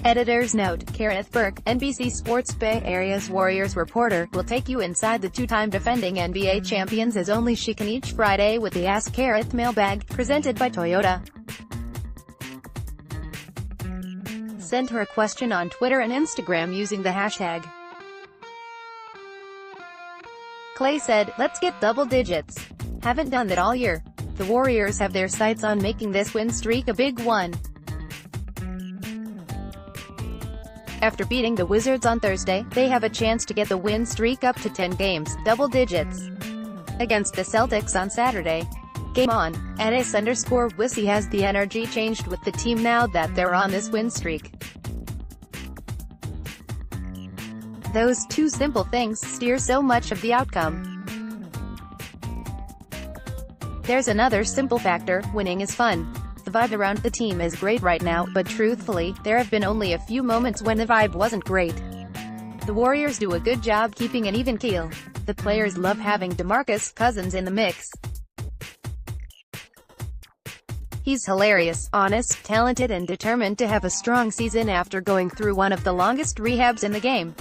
Editor's note: Kerith Burke, NBC Sports Bay Area's Warriors reporter, will take you inside the two-time defending NBA champions as only she can each Friday with the Ask Kerith mailbag, presented by Toyota. Send her a question on Twitter and Instagram using the hashtag Clay said, "Let's get double digits. Haven't done that all year." The Warriors have their sights on making this win streak a big one. After beating the Wizards on Thursday, they have a chance to get the win streak up to 10 games, double digits, against the Celtics on Saturday. Game on. At @S_Wissy has the energy changed with the team now that they're on this win streak. Those two simple things steer so much of the outcome. There's another simple factor: winning is fun. The vibe around the team is great right now, but truthfully, there have been only a few moments when the vibe wasn't great. The Warriors do a good job keeping an even keel. The players love having DeMarcus Cousins in the mix. He's hilarious, honest, talented and determined to have a strong season after going through one of the longest rehabs in the game.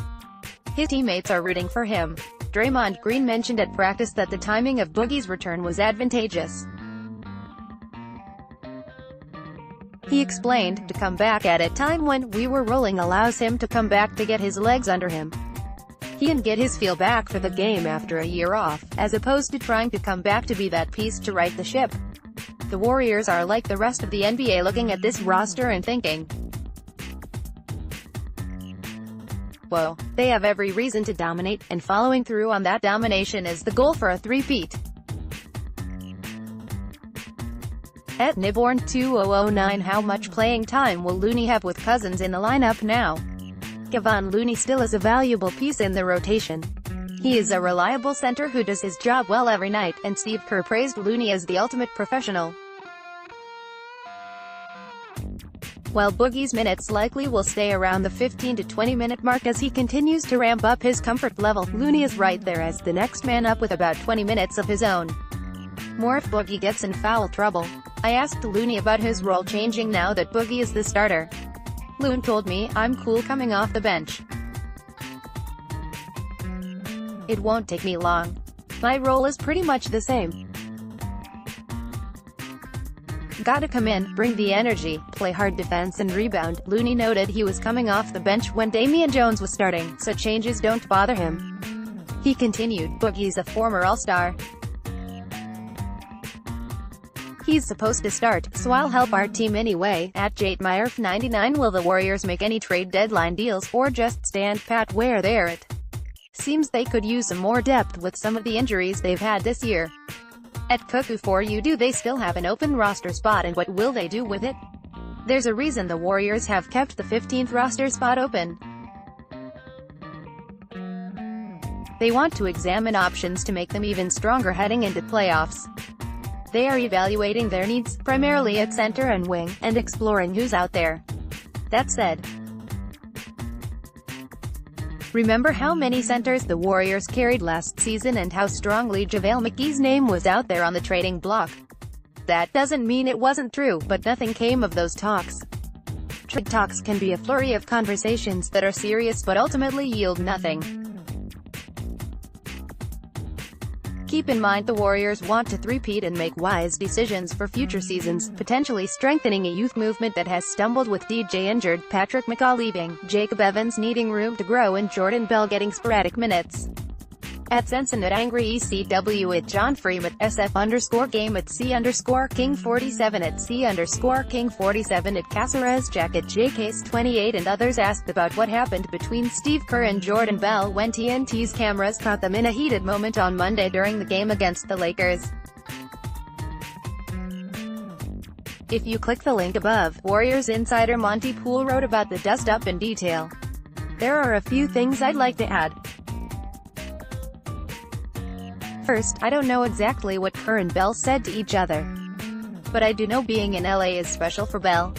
His teammates are rooting for him. Draymond Green mentioned at practice that the timing of Boogie's return was advantageous. He explained, "To come back at a time when we were rolling allows him to come back to get his legs under him. He can get his feel back for the game after a year off, as opposed to trying to come back to be that piece to right the ship." The Warriors are like the rest of the NBA, looking at this roster and thinking, whoa, they have every reason to dominate, and following through on that domination is the goal for a three-peat. At Nibborn2009, how much playing time will Looney have with Cousins in the lineup now? Kevon Looney still is a valuable piece in the rotation. He is a reliable center who does his job well every night, and Steve Kerr praised Looney as the ultimate professional. While Boogie's minutes likely will stay around the 15 to 20 minute mark as he continues to ramp up his comfort level, Looney is right there as the next man up with about 20 minutes of his own. More if Boogie gets in foul trouble. I asked Looney about his role changing now that Boogie is the starter. Loon told me, "I'm cool coming off the bench. It won't take me long. My role is pretty much the same. Gotta come in, bring the energy, play hard defense and rebound." Looney noted he was coming off the bench when Damian Jones was starting, so changes don't bother him. He continued, "Boogie's a former All-Star. He's supposed to start, so I'll help our team anyway." At JateMeyer99, will the Warriors make any trade deadline deals, or just stand pat where they're at? Seems they could use some more depth with some of the injuries they've had this year. At Cuckoo4U, do they still have an open roster spot, and what will they do with it? There's a reason the Warriors have kept the 15th roster spot open. They want to examine options to make them even stronger heading into playoffs. They are evaluating their needs, primarily at center and wing, and exploring who's out there. That said, remember how many centers the Warriors carried last season and how strongly JaVale McGee's name was out there on the trading block? That doesn't mean it wasn't true, but nothing came of those talks. Trade talks can be a flurry of conversations that are serious but ultimately yield nothing. Keep in mind the Warriors want to three-peat and make wise decisions for future seasons, potentially strengthening a youth movement that has stumbled with DJ injured, Patrick McCaw leaving, Jacob Evans needing room to grow and Jordan Bell getting sporadic minutes. At Sensenate Angry ECW, at John Freeman, SF_game, at C_King47, at C_King47, at Caceres Jack, at JCase28, and others asked about what happened between Steve Kerr and Jordan Bell when TNT's cameras caught them in a heated moment on Monday during the game against the Lakers. If you click the link above, Warriors insider Monty Poole wrote about the dust-up in detail. There are a few things I'd like to add. First, I don't know exactly what Kerr and Bell said to each other. But I do know being in LA is special for Bell.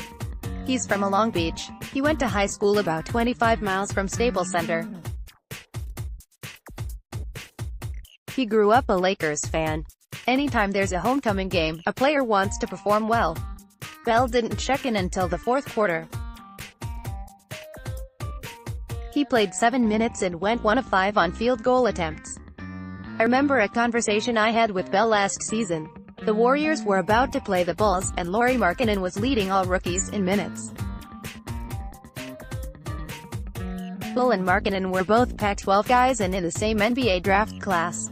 He's from Long Beach. He went to high school about 25 miles from Staples Center. He grew up a Lakers fan. Anytime there's a homecoming game, a player wants to perform well. Bell didn't check in until the fourth quarter. He played 7 minutes and went 1 of 5 on field goal attempts. I remember a conversation I had with Bell last season. The Warriors were about to play the Bulls, and Lauri Markkanen was leading all rookies in minutes. Bull and Markkanen were both Pac-12 guys and in the same NBA draft class.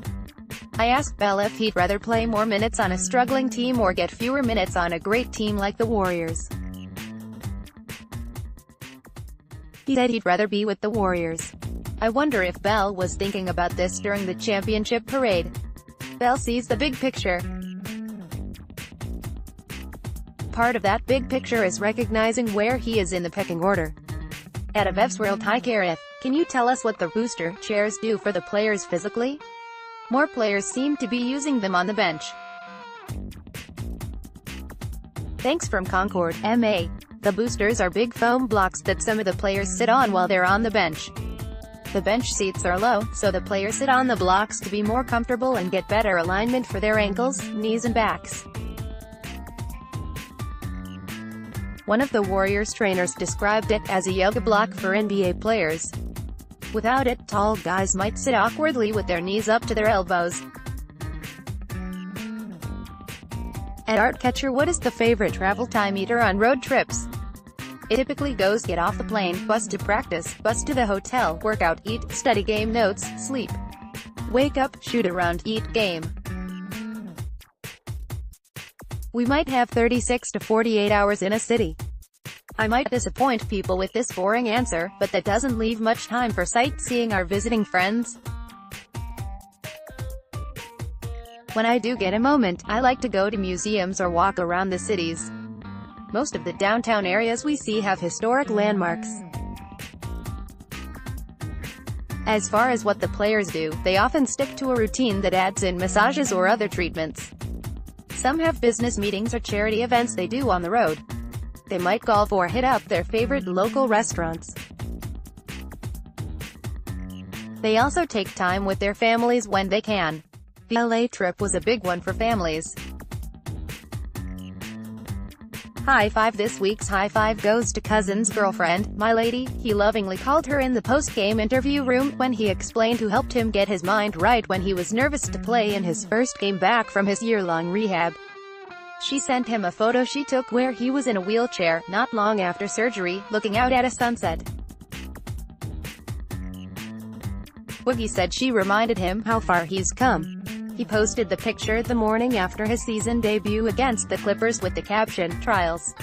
I asked Bell if he'd rather play more minutes on a struggling team or get fewer minutes on a great team like the Warriors. He said he'd rather be with the Warriors. I wonder if Bell was thinking about this during the championship parade. Bell sees the big picture. Part of that big picture is recognizing where he is in the pecking order. At Avev's World High Kareth, can you tell us what the booster chairs do for the players physically? More players seem to be using them on the bench. Thanks from Concord, MA. The boosters are big foam blocks that some of the players sit on while they're on the bench. The bench seats are low, so the players sit on the blocks to be more comfortable and get better alignment for their ankles, knees and backs. One of the Warriors trainers described it as a yoga block for NBA players. Without it, tall guys might sit awkwardly with their knees up to their elbows. At Artcatcher, what is the favorite travel time eater on road trips? It typically goes get off the plane, bus to practice, bus to the hotel, workout, eat, study, game notes, sleep. Wake up, shoot around, eat, game. We might have 36 to 48 hours in a city. I might disappoint people with this boring answer, but that doesn't leave much time for sightseeing or visiting friends. When I do get a moment, I like to go to museums or walk around the cities. Most of the downtown areas we see have historic landmarks. As far as what the players do, they often stick to a routine that adds in massages or other treatments. Some have business meetings or charity events they do on the road. They might golf or hit up their favorite local restaurants. They also take time with their families when they can. The LA trip was a big one for families. High five. This week's high five goes to Cousin's girlfriend, My Lady. He lovingly called her in the post-game interview room when he explained who helped him get his mind right when he was nervous to play in his first game back from his year-long rehab. She sent him a photo she took where he was in a wheelchair, not long after surgery, looking out at a sunset. Woogie said she reminded him how far he's come. He posted the picture the morning after his season debut against the Clippers with the caption, "Trials."